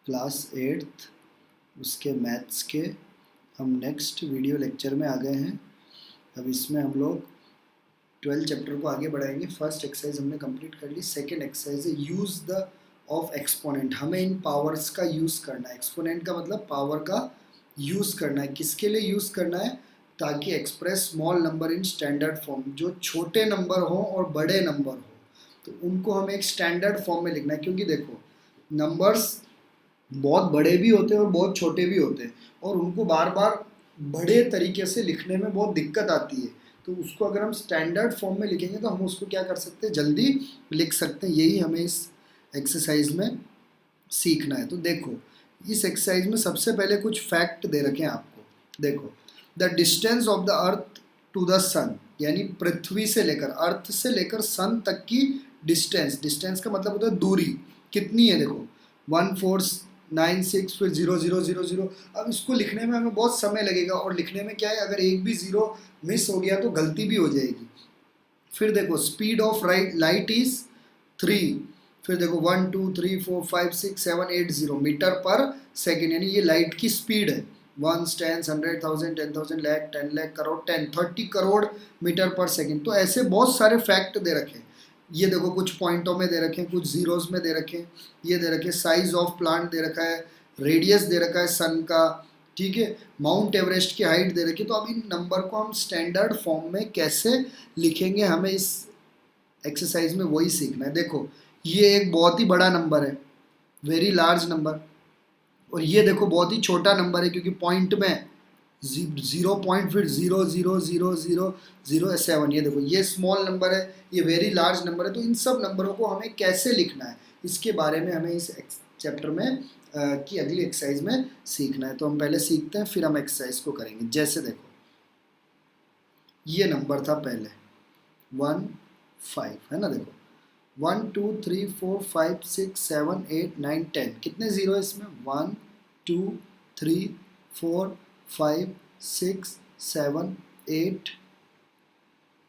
Class 8th उसके maths के हम नेक्स्ट वीडियो लेक्चर में आ गए हैं। अब इसमें हम लोग 12 चैप्टर को आगे बढ़ाएंगे। फर्स्ट एक्सरसाइज हमने कंप्लीट कर ली। सेकेंड एक्सरसाइज है यूज़ द ऑफ एक्सपोनेंट। हमें इन पावर्स का यूज़ करना है। एक्सपोनेंट का मतलब पावर का यूज़ करना है। किसके लिए यूज़ करना है? ताकि express small number in standard form, जो छोटे नंबर हो और बड़े नंबर हो तो उनको हमें एक स्टैंडर्ड फॉर्म में लिखना है। क्योंकि देखो नंबर्स बहुत बड़े भी होते हैं और बहुत छोटे भी होते हैं और उनको बार बार बड़े तरीके से लिखने में बहुत दिक्कत आती है। तो उसको अगर हम स्टैंडर्ड फॉर्म में लिखेंगे तो हम उसको क्या कर सकते हैं, जल्दी लिख सकते हैं। यही हमें इस एक्सरसाइज में सीखना है। तो देखो इस एक्सरसाइज में सबसे पहले कुछ फैक्ट दे रखे हैं आपको। देखो the distance of the earth to the sun, यानी पृथ्वी से लेकर अर्थ से लेकर सन तक की डिस्टेंस। डिस्टेंस का मतलब होता है दूरी, कितनी है। देखो 1496 फिर 0000। अब इसको लिखने में हमें बहुत समय लगेगा और लिखने में क्या है, अगर एक भी जीरो मिस हो गया तो गलती भी हो जाएगी। फिर देखो स्पीड ऑफ लाइट इज 3। फिर देखो 1 2 3 4 5 6 7 8 0 मीटर पर सेकेंड, यानी ये लाइट की स्पीड है। 1 10 100 1000 10,000 लाख 10 लाख करोड़ 30 करोड़ मीटर पर सेकेंड। तो ऐसे बहुत सारे फैक्ट दे रखे हैं। ये देखो कुछ पॉइंटों में दे रखे हैं, कुछ जीरोस में दे रखे हैं। ये दे रखे साइज ऑफ प्लांट दे रखा है, रेडियस दे रखा है सन का, ठीक है, माउंट एवरेस्ट की हाइट दे रखी है। तो अब इन नंबर को हम स्टैंडर्ड फॉर्म में कैसे लिखेंगे, हमें इस एक्सरसाइज में वही सीखना है। देखो ये एक बहुत ही बड़ा नंबर है, वेरी लार्ज नंबर, और ये देखो बहुत ही छोटा नंबर है क्योंकि पॉइंट में 0 पॉइंट फिर 0.000007। ये देखो ये स्मॉल नंबर है, ये वेरी लार्ज नंबर है। तो इन सब नंबरों को हमें कैसे लिखना है, इसके बारे में हमें इस चैप्टर में की अगली एक्सरसाइज में सीखना है। तो हम पहले सीखते हैं फिर हम एक्सरसाइज को करेंगे। जैसे देखो ये नंबर था पहले 1 5, है ना। देखो 1 2 3 4 5 6 7 8 9 10, कितने जीरो है इसमें? 1 2 3 4 5 6 7 8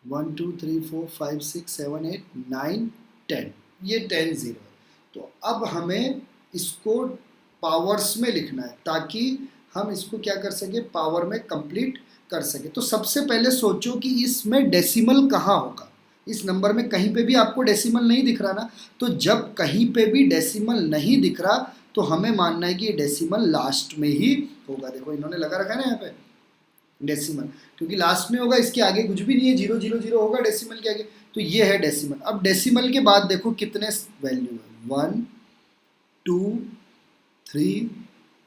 1 2 3 4 5 6 7 8 9 10, ये 10 जीरो है। तो अब हमें इसको पावर्स में लिखना है ताकि हम इसको क्या कर सके, पावर में कंप्लीट कर सके। तो सबसे पहले सोचो कि इसमें डेसिमल कहाँ होगा। इस नंबर में कहीं पे भी आपको डेसिमल नहीं दिख रहा ना, तो जब कहीं पे भी डेसिमल नहीं दिख रहा तो हमें मानना है कि ये डेसिमल लास्ट में ही होगा। देखो इन्होंने लगा रखा है ना यहाँ पे डेसिमल, क्योंकि लास्ट में होगा, इसके आगे कुछ भी नहीं है, 000 होगा डेसिमल के आगे, तो ये है डेसिमल। अब डेसिमल के बाद देखो कितने वैल्यू है, 1 2 3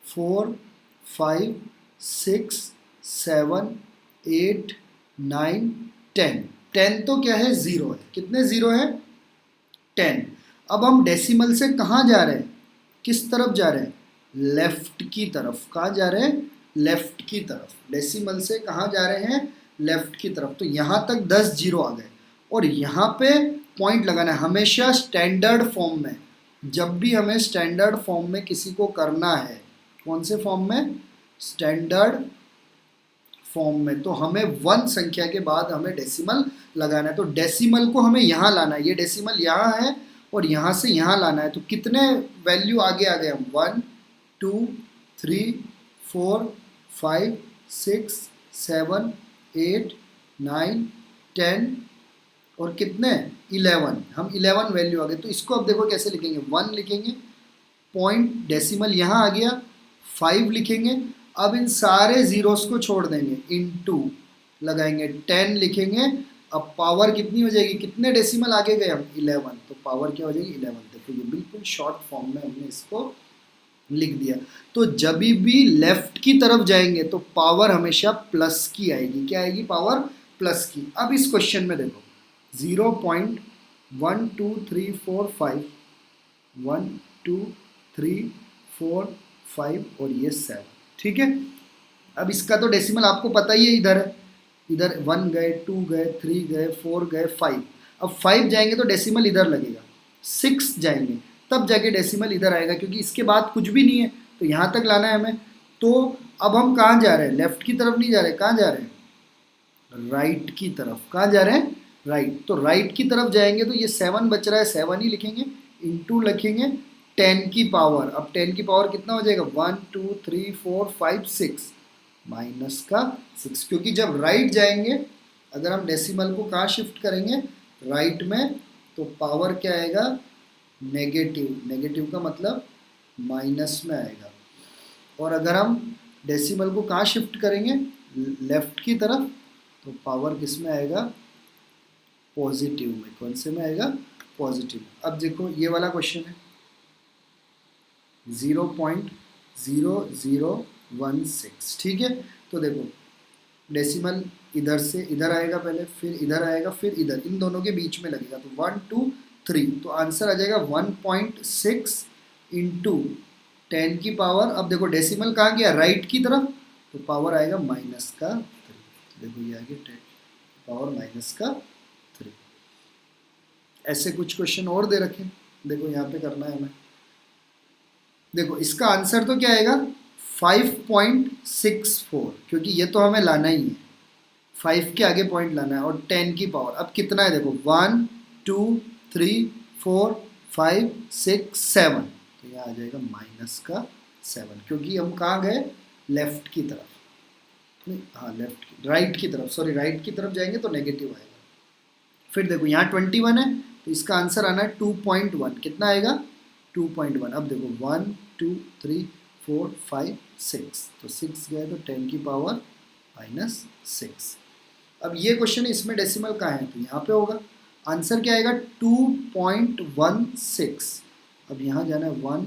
4 5 6 7 8 9 10। 10 तो क्या है, जीरो है। कितने जीरो है? 10। अब हम डेसिमल से कहाँ जा रहे हैं, किस तरफ जा रहे हैं? लेफ्ट की तरफ। कहाँ जा रहे हैं? लेफ्ट की तरफ। डेसिमल से कहाँ जा रहे हैं? लेफ्ट की तरफ। तो यहाँ तक 10 जीरो आ गए और यहाँ पे पॉइंट लगाना है हमेशा स्टैंडर्ड फॉर्म में। जब भी हमें स्टैंडर्ड फॉर्म में किसी को करना है, कौन से फॉर्म में? स्टैंडर्ड फॉर्म में, तो हमें 1 संख्या के बाद हमें डेसिमल लगाना है। तो डेसिमल को हमें यहाँ लाना है, ये डेसिमल यहाँ है और यहाँ से यहाँ लाना है। तो कितने वैल्यू आगे आ गए हम? 1 2 3 4 5 6 7 8 9 10 और कितने? 11। हम 11 वैल्यू आ गए। तो इसको अब देखो कैसे लिखेंगे, 1 लिखेंगे, पॉइंट डेसिमल यहाँ आ गया, 5 लिखेंगे। अब इन सारे जीरोस को छोड़ देंगे, इनटू लगाएंगे, 10 लिखेंगे। अब पावर कितनी हो जाएगी, कितने डेसिमल आगे गए हम? 11। तो पावर क्या हो जाएगी? 11। देखो ये बिल्कुल शॉर्ट फॉर्म में हमने इसको लिख दिया। तो जब भी लेफ्ट की तरफ जाएंगे तो पावर हमेशा प्लस की आएगी। क्या आएगी? पावर प्लस की। अब इस क्वेश्चन में देखो 0.1234 1 2 3 4 5 और ये 7, ठीक है। अब इसका तो डेसिमल आपको पता ही है, इधर है, इधर 1 गए 2 गए 3 गए 4 गए 5। अब 5 जाएंगे तो डेसिमल इधर लगेगा, 6 जाएंगे तब जाके डेसिमल इधर आएगा, क्योंकि इसके बाद कुछ भी नहीं है तो यहाँ तक लाना है हमें। तो अब हम कहाँ जा रहे हैं? लेफ्ट की तरफ नहीं जा रहे, कहाँ जा रहे हैं? राइट की तरफ। कहाँ जा रहे हैं? राइट। तो राइट की तरफ जाएंगे तो ये 7 बच रहा है, 7 ही लिखेंगे, इंटू लिखेंगे 10 की पावर, अब 10 की पावर कितना हो जाएगा 1 2 3 4 5 6 माइनस का 6, क्योंकि जब राइट जाएंगे अगर हम डेसिमल को कहाँ शिफ्ट करेंगे राइट में, तो पावर क्या आएगा नेगेटिव, नेगेटिव का मतलब माइनस में आएगा। और अगर हम डेसिमल को कहाँ शिफ्ट करेंगे लेफ्ट की तरफ, तो पावर किस में आएगा पॉजिटिव में। कौन से में आएगा पॉजिटिव। अब देखो ये वाला क्वेश्चन है 0.0016, ठीक है। तो देखो डेसिमल इधर से इधर आएगा पहले, फिर इधर आएगा, फिर इधर, इन दोनों के बीच में लगेगा, तो 1 2 3, तो आंसर आ जाएगा 1.6 इंटू 10 की पावर, अब देखो डेसिमल कहाँ गया राइट की तरफ, तो पावर आएगा माइनस का 3। देखो ये आगे 10 पावर माइनस का 3। ऐसे कुछ क्वेश्चन और दे रखे, देखो यहाँ पे करना है हमें। देखो इसका आंसर तो क्या आएगा 5.64, क्योंकि ये तो हमें लाना ही है, 5 के आगे पॉइंट लाना है, और 10 की पावर अब कितना है देखो 1 2 3 4 5 6 7, तो यहाँ आ जाएगा माइनस का 7, क्योंकि हम कहाँ गए लेफ्ट की तरफ, नहीं हाँ लेफ्ट की राइट की तरफ, सॉरी राइट की तरफ जाएंगे तो नेगेटिव आएगा। फिर देखो यहाँ 21 है, तो इसका आंसर आना है 2.1, कितना आएगा 2.1। अब देखो 1 2 3 4 5 6, तो 6 गए तो 10 की पावर माइनस 6। अब ये क्वेश्चन है इसमें डेसिमल कहाँ है, तो यहाँ पे होगा, आंसर क्या आएगा 2.16। अब यहाँ जाना है 1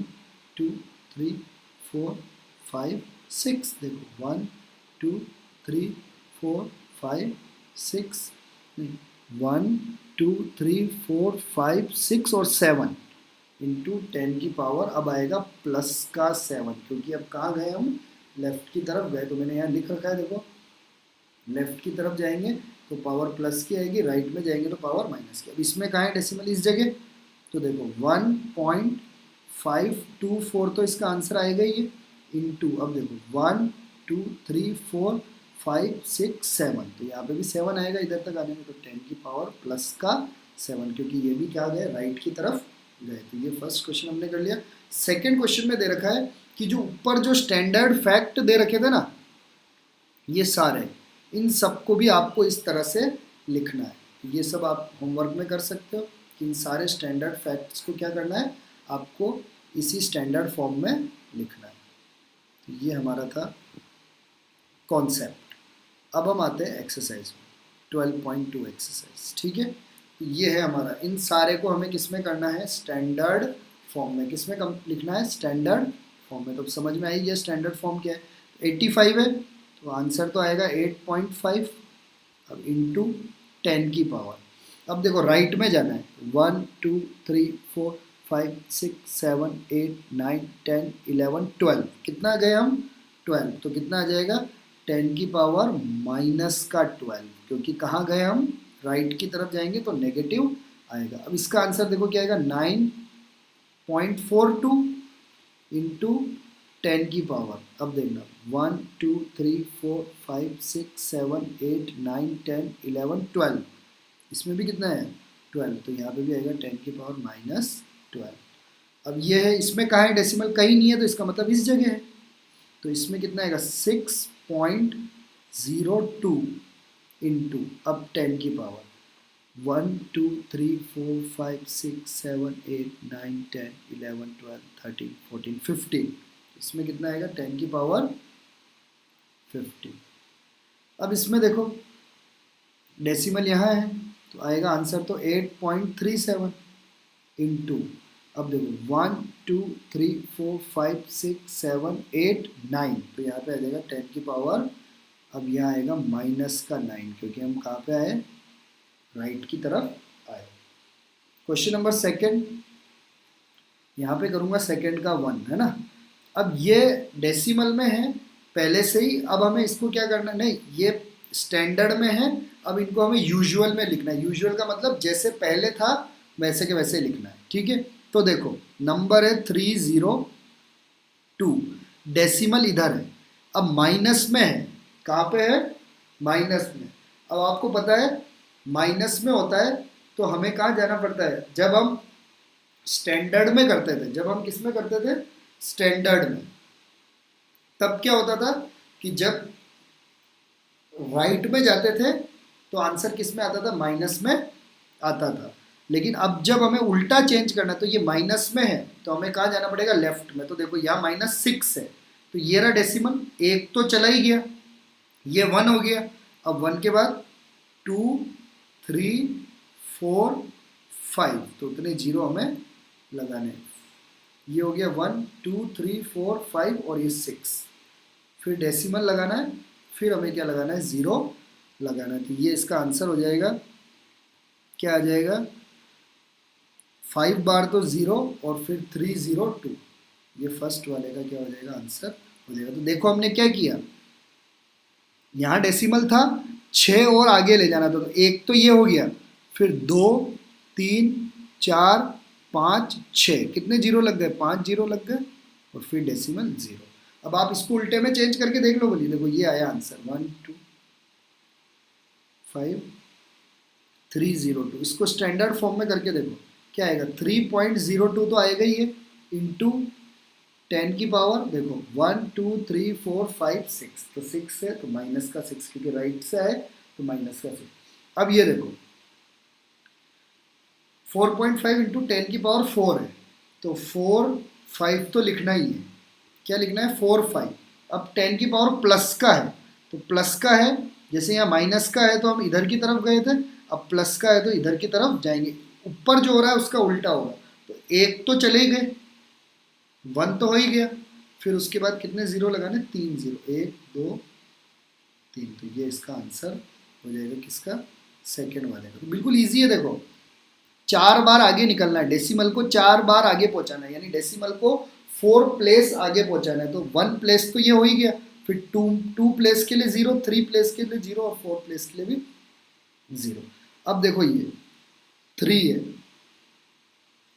2 3 4 5 6, देखो 1 2 3 4 5 6, नहीं 1 2 3 4 5 6 और 7 इंटू 10 की पावर, अब आएगा प्लस का 7, क्योंकि अब कहाँ गए हम लेफ्ट की तरफ गए, तो मैंने यहाँ लिख रखा है देखो लेफ्ट की तरफ जाएंगे तो पावर प्लस की आएगी, राइट में जाएंगे तो पावर माइनस की। अब इसमें कहाँ है डेसिमल इस जगह, तो देखो 1.524, तो इसका आंसर आएगा ये इंटू, अब देखो 1 2 3 4 5 6 7, तो यहाँ पे भी 7 आएगा इधर तक आने में, तो 10 की पावर प्लस का 7, क्योंकि ये भी क्या गए राइट की तरफ गए। तो ये फर्स्ट क्वेश्चन हमने कर लिया। सेकेंड क्वेश्चन में दे रखा है कि जो ऊपर जो स्टैंडर्ड फैक्ट दे रखे थे ना ये सारे, इन सबको भी आपको इस तरह से लिखना है। ये सब आप होमवर्क में कर सकते हो कि इन सारे स्टैंडर्ड फैक्ट्स को क्या करना है आपको इसी स्टैंडर्ड फॉर्म में लिखना है। तो ये हमारा था कॉन्सेप्ट। अब हम आते हैं एक्सरसाइज में 12.2 एक्सरसाइज, ठीक है। तो ये है हमारा, इन सारे को हमें किस में करना है स्टैंडर्ड फॉर्म में, किस में कम लिखना है स्टैंडर्ड फॉर्म में। तो समझ में आई ये स्टैंडर्ड फॉर्म क्या है, 85 है तो आंसर तो आएगा 8.5, अब इंटू 10 की पावर। अब देखो राइट में जाना है 1 2 3 4 5 6 7 8 9 10 11 12, कितना गए हम 12, तो कितना आ जाएगा 10 की पावर माइनस का 12, क्योंकि कहाँ गए हम राइट की तरफ जाएंगे तो नेगेटिव आएगा। अब इसका आंसर देखो क्या आएगा 9.42 इंटू 10 की पावर। अब देखना 1 2 3 4 5 6 7 8 9 10 11 12, इसमें भी कितना है 12, तो यहाँ पे भी आएगा 10 की पावर माइनस 12। अब ये है इसमें कहाँ है डेसिमल कहीं नहीं है, तो इसका मतलब इस जगह है, तो इसमें कितना आएगा 6.02 इंटू अब 10 की पावर 1 2 3 4 5 6 7 8 9 10 11 12 13 14 15, इसमें कितना आएगा 10 की पावर 50। अब इसमें देखो डेसिमल यहाँ है तो आएगा आंसर तो 8.37 इंटू, अब देखो 1 2 3 4 5 6 7 8 9, तो यहाँ पे आ जाएगा 10 की पावर, अब यहाँ आएगा माइनस का 9, क्योंकि हम कहाँ पे आए राइट की तरफ आए। क्वेश्चन नंबर सेकंड, यहाँ पे करूँगा सेकंड का 1 है ना। अब ये डेसिमल में है पहले से ही, अब हमें इसको क्या करना है, नहीं ये स्टैंडर्ड में है, अब इनको हमें यूजुअल में लिखना है। यूजुअल का मतलब जैसे पहले था वैसे के वैसे लिखना है, ठीक है। तो देखो नंबर है 302, डेसिमल इधर है, अब माइनस में है, कहाँ पे है माइनस में। अब आपको पता है माइनस में होता है तो हमें कहाँ जाना पड़ता है, जब हम स्टैंडर्ड में करते थे, जब हम किस में करते थे, स्टैंडर्ड में, तब क्या होता था कि जब राइट में जाते थे तो आंसर किस में आता था, माइनस में आता था। लेकिन अब जब हमें उल्टा चेंज करना है, तो ये माइनस में है तो हमें कहाँ जाना पड़ेगा, लेफ्ट में। तो देखो यहाँ -6 है, तो ये रहा डेसिमल, एक तो चला ही गया, ये 1 हो गया। अब 1 के बाद 2 3 4 5, तो उतने जीरो हमें लगाने हैं। ये हो गया 1 2 3 4 5 और ये 6, फिर डेसिमल लगाना है, फिर हमें क्या लगाना है, ज़ीरो लगाना है। तो ये इसका आंसर हो जाएगा, क्या आ जाएगा, 5 बार तो 0 और फिर 302, ये फर्स्ट वाले का क्या हो जाएगा, आंसर हो जाएगा। तो देखो हमने क्या किया, यहाँ डेसिमल था, 6 और आगे ले जाना था, तो एक तो ये हो गया, फिर 2 3 4 5 6, कितने जीरो लग गए, 5 जीरो लग गए, और फिर डेसिमल 0। अब आप इसको उल्टे में चेंज करके देख लो, बोलिए, देखो ये आया आंसर 1 2 5 302। इसको स्टैंडर्ड फॉर्म में करके देखो क्या आएगा, 3.02 तो आएगा ही है, इंटू 10 की पावर, देखो 1 2 3 4 5 6, तो 6 है तो माइनस का 6, क्योंकि राइट से है तो माइनस का 6। अब ये देखो 4.5 इंटू 10 की पावर 4 है, तो 4 5 तो लिखना ही है, क्या लिखना है, 4 5। अब 10 की पावर प्लस का है, तो प्लस का है, जैसे यहाँ माइनस का है तो हम इधर की तरफ गए थे, अब प्लस का है तो इधर की तरफ जाएंगे, ऊपर जो हो रहा है उसका उल्टा होगा। तो एक तो चले ही गए, 1 तो हो ही गया, फिर उसके बाद कितने जीरो लगाने, 3 जीरो, 1 2 3, तो ये इसका आंसर हो जाएगा किसका, सेकेंड वाले का। तो बिल्कुल ईजी है, देखो 4 बार आगे निकलना है, डेसिमल को 4 बार आगे पहुंचाना है, यानी डेसिमल को 4 प्लेस आगे पहुंचाना है। तो 1 प्लेस तो ये हो ही गया, फिर 2 प्लेस के लिए 0, 3 प्लेस के लिए 0 और 4 प्लेस के लिए भी 0। अब देखो ये 3 है,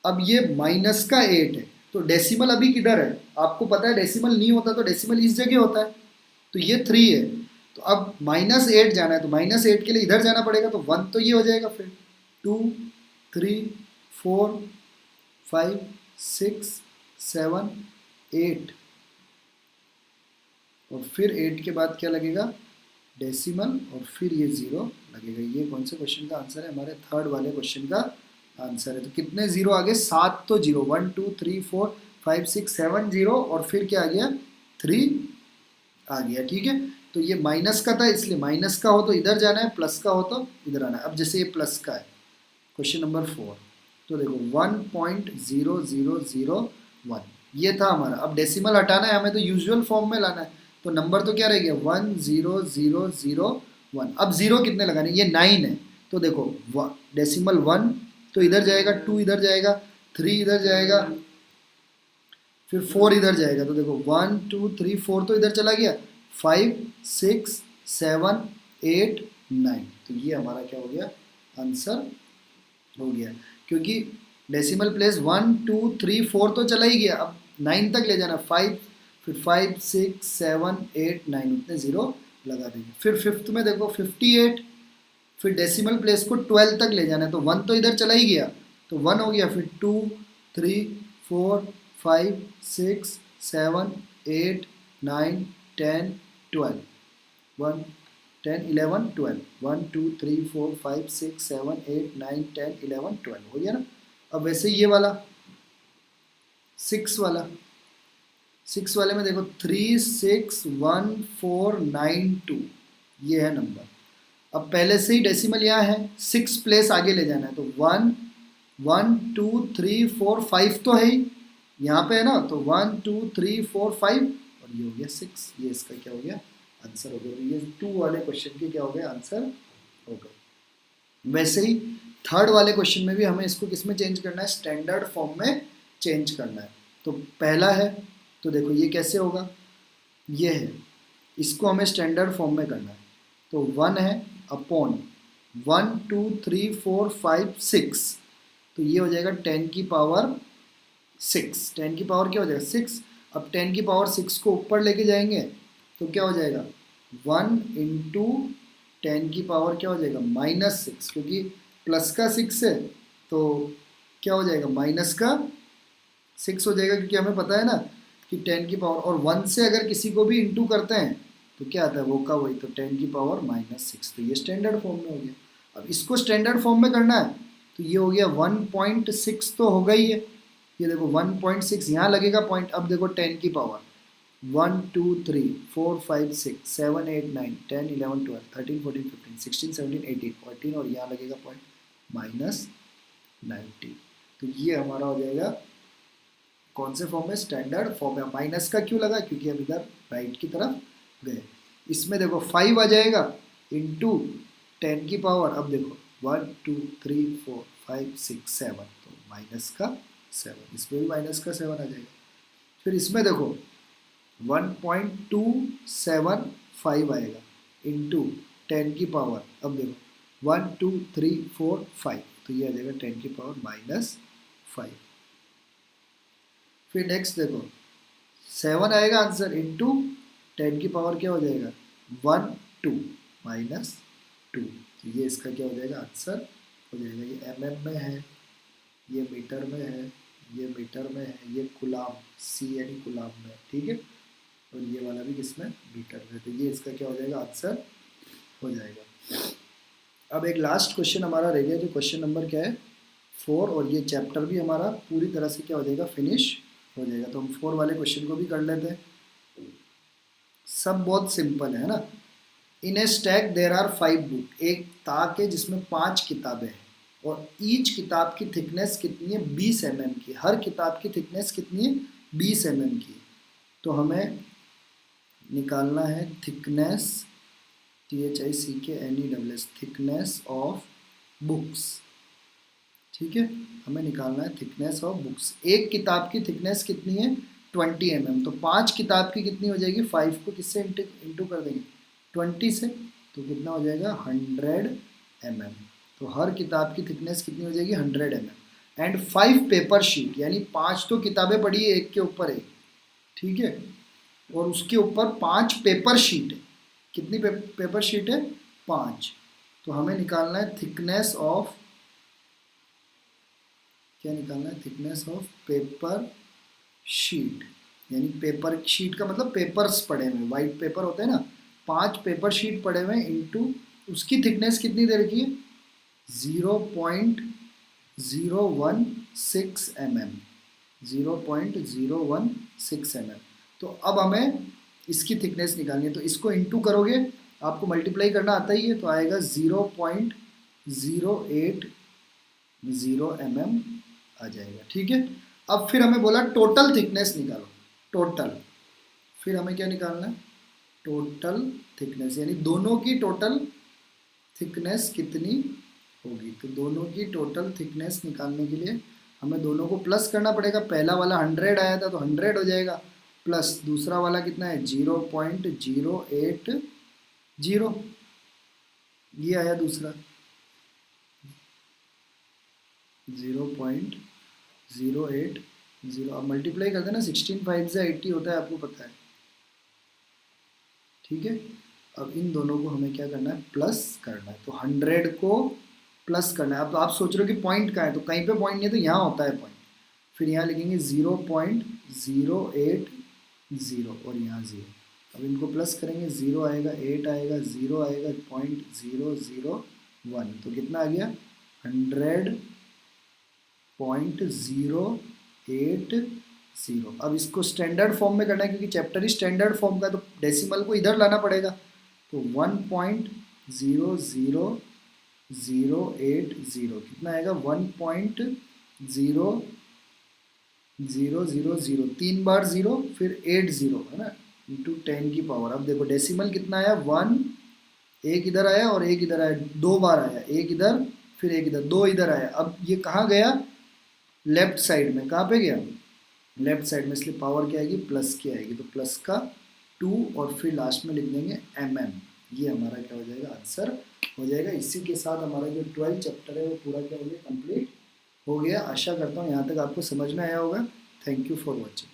अब ये माइनस का 8 है, तो डेसिमल अभी किधर है, आपको पता है डेसिमल नहीं होता तो डेसिमल इस जगह होता है, तो ये 3 है, तो अब -8 जाना है, तो -8 के लिए इधर जाना पड़ेगा, तो 1 तो ये हो जाएगा, फिर 2 3 4 5 6 7 8, और फिर 8 के बाद क्या लगेगा, डेसिमल, और फिर ये 0 लगेगा। ये कौन से क्वेश्चन का आंसर है, हमारे थर्ड वाले क्वेश्चन का आंसर है। तो कितने जीरो आगे, 7 तो जीरो, 1 2 3 4 5 6 7 जीरो, और फिर क्या आ गया, 3 आ गया, ठीक है। तो ये माइनस का था, इसलिए माइनस का हो तो इधर जाना है, प्लस का हो तो इधर आना है। अब जैसे ये प्लस का है, क्वेश्चन नंबर 4, तो देखो 1.0001 ये था हमारा। अब डेसिमल हटाना है हमें, तो यूजुअल फॉर्म में लाना है, तो नंबर तो क्या रह गया, 10001। अब जीरो कितने लगाने, ये 9 है, तो देखो डेसिमल 1 तो इधर जाएगा, 2 इधर जाएगा, 3 इधर जाएगा, फिर 4 इधर जाएगा, तो देखो 1 2 3 4 तो इधर चला गया, 5 6 7 8 9, तो ये हमारा क्या हो गया, आंसर हो गया। क्योंकि डेसिमल प्लेस 1 2 3 4 तो चला ही गया, अब 9 तक ले जाना, 5, फिर 5 6 7 8 9, उतने जीरो लगा देंगे। फिर फिफ्थ में देखो 58, फिर डेसिमल प्लेस को 12 तक ले जाना है, तो 1 तो इधर चला ही गया, तो 1 हो गया, फिर 2 3 4 5 6 7 8 9 10 12, 1 10 11 12, 1 2 3 4 5 6 7 8 9 10 11 12 हो गया ना। अब वैसे ये वाला 6 वाला, 6 वाले में देखो 3 6 1 4 9 2, ये है नंबर। अब पहले से ही डेसिमल यहाँ है, 6 प्लेस आगे ले जाना है, तो 1 1 2 3 4 5 तो है ही यहाँ पे है ना, तो 1 2 3 4 5, और ये हो गया 6, ये इसका क्या हो गया, आंसर हो गया। ये 2 वाले क्वेश्चन के क्या हो गए, आंसर हो गए। वैसे ही थर्ड वाले क्वेश्चन में भी हमें इसको किस में चेंज करना है, स्टैंडर्ड फॉर्म में चेंज करना है। तो पहला है, तो देखो ये कैसे होगा, ये है, इसको हमें स्टैंडर्ड फॉर्म में करना है, तो 1 है अपॉन 1 2 3 4 5 6, तो ये हो जाएगा 10 की पावर 6, 10 की पावर क्या हो जाएगा 6। अब 10 की पावर 6 को ऊपर लेके जाएंगे तो क्या हो जाएगा 1 इंटू 10 की पावर क्या हो जाएगा -6, क्योंकि प्लस का 6 है तो क्या हो जाएगा, -6 हो जाएगा, क्योंकि हमें पता है ना कि 10 की पावर, और 1 से अगर किसी को भी इंटू करते हैं तो क्या आता है, वो का वही, तो 10 की पावर -6। तो ये स्टैंडर्ड फॉर्म में हो गया। अब इसको स्टैंडर्ड फॉर्म में करना है तो ये हो गया 1.6 तो होगा ही है, ये देखो 1.6 यहाँ लगेगा पॉइंट। अब देखो 10 की पावर 1 2 3 4 5 6 7 8 9 10 11 12 13 14 15 16 17 18 14, और यहाँ लगेगा पॉइंट -90। तो ये हमारा हो जाएगा कौन से फॉर्म में, स्टैंडर्ड फॉर्म में। माइनस का क्यों लगा, क्योंकि हम इधर राइट की तरफ गए। इसमें देखो 5 आ जाएगा इंटू 10 की पावर, अब देखो 1 2 3 4 5 6 7, तो -7, इसमें भी -7 आ जाएगा। फिर इसमें देखो 1.275 आएगा इंटू 10 की पावर, अब देखो 1 2 3 4 5, तो ये आ जाएगा 10 की पावर -5। फिर नेक्स्ट देखो 7 आएगा आंसर इंटू 10 की पावर क्या हो जाएगा 1 2 -2, तो ये इसका क्या हो जाएगा आंसर हो जाएगा। ये mm में है, ये मीटर में है, ये मीटर में है, ये कुलाम सी यानी कुलाम में, ठीक है, और ये वाला भी किसमें, मीटर में। तो ये इसका क्या हो जाएगा आंसर हो जाएगा। अब एक लास्ट क्वेश्चन हमारा रह गया, जो क्वेश्चन नंबर क्या है 4, और ये चैप्टर भी हमारा पूरी तरह से क्या हो जाएगा, फिनिश हो जाएगा। तो हम 4 वाले क्वेश्चन को भी कर लेते हैं। सब बहुत सिंपल है ना। In a stack there are 5 book, एक ताक है जिसमें 5 किताबें हैं, और ईच किताब की थिकनेस कितनी है, 20 mm की। हर किताब की थिकनेस कितनी है, 20 mm की। तो हमें निकालना है thickness, THICKNESS, thickness of books, ठीक है, हमें निकालना है थिकनेस ऑफ बुक्स। एक किताब की थिकनेस कितनी है 20 mm, तो 5 किताब की कितनी हो जाएगी, 5 को किससे इंटू कर देंगे 20 से, तो कितना हो जाएगा 100 mm। तो हर किताब की थिकनेस कितनी हो जाएगी 100 mm। एंड 5 पेपर शीट, यानी 5 तो किताबें पड़ी है एक के ऊपर एक, ठीक है, और उसके ऊपर 5 पेपर शीट है। कितनी पेपर शीट है 5। तो हमें निकालना है थिकनेस ऑफ, क्या निकालना है, थिकनेस ऑफ पेपर शीट, यानी पेपर शीट का मतलब पेपर्स पड़े हुए, वाइट पेपर होते हैं ना, 5 पेपर शीट पड़े हुए इंटू उसकी थिकनेस कितनी दे रखी है 0.016 mm, 0.016 mm। तो अब हमें इसकी थिकनेस निकालनी है, तो इसको इंटू करोगे, आपको मल्टीप्लाई करना आता ही है, तो आएगा 0.080 mm आ जाएगा, ठीक है। अब फिर हमें बोला टोटल थिकनेस निकालो, टोटल, फिर हमें क्या निकालना है टोटल थिकनेस, यानी दोनों की टोटल थिकनेस कितनी होगी। तो दोनों की टोटल थिकनेस निकालने के लिए हमें दोनों को प्लस करना पड़ेगा। पहला वाला 100 आया था तो 100 हो जाएगा, प्लस दूसरा वाला कितना है 0.080, ये आया दूसरा 0.080। अब मल्टीप्लाई करते हैं ना, 16 5 से 80 होता है, आपको पता है, ठीक है। अब इन दोनों को हमें क्या करना है प्लस करना है, तो 100 को प्लस करना है। अब तो आप सोच रहे हो कि पॉइंट कहाँ है, तो कहीं पे पॉइंट नहीं है, तो यहाँ होता है पॉइंट। फिर यहाँ लिखेंगे 0.080 और यहाँ 0। अब इनको प्लस करेंगे, 0 आएगा, 8 आएगा, 0 आएगा, 0.001, तो कितना आ गया 100.080। अब इसको स्टैंडर्ड फॉर्म में करना है, क्योंकि चैप्टर ही स्टैंडर्ड फॉर्म का, तो डेसिमल को इधर लाना पड़ेगा। तो 1.00080 कितना आएगा 1.00000, 3 बार 0 फिर 80 है ना, इंटू 10 की पावर। अब देखो डेसिमल कितना आया 1, एक इधर आया और एक इधर आया, 2 बार आया, एक इधर फिर एक इधर, 2 इधर आया। अब ये कहाँ गया लेफ्ट साइड में, कहाँ पे गया लेफ्ट साइड में, इसलिए पावर क्या आएगी प्लस की आएगी, तो प्लस का 2 और फिर लास्ट में लिख देंगे mm। ये हमारा क्या हो जाएगा आंसर हो जाएगा। इसी के साथ हमारा जो 12 चैप्टर है वो पूरा क्या हो गया कंप्लीट हो गया। आशा करता हूँ यहाँ तक आपको समझ में आया होगा। Thank you for watching.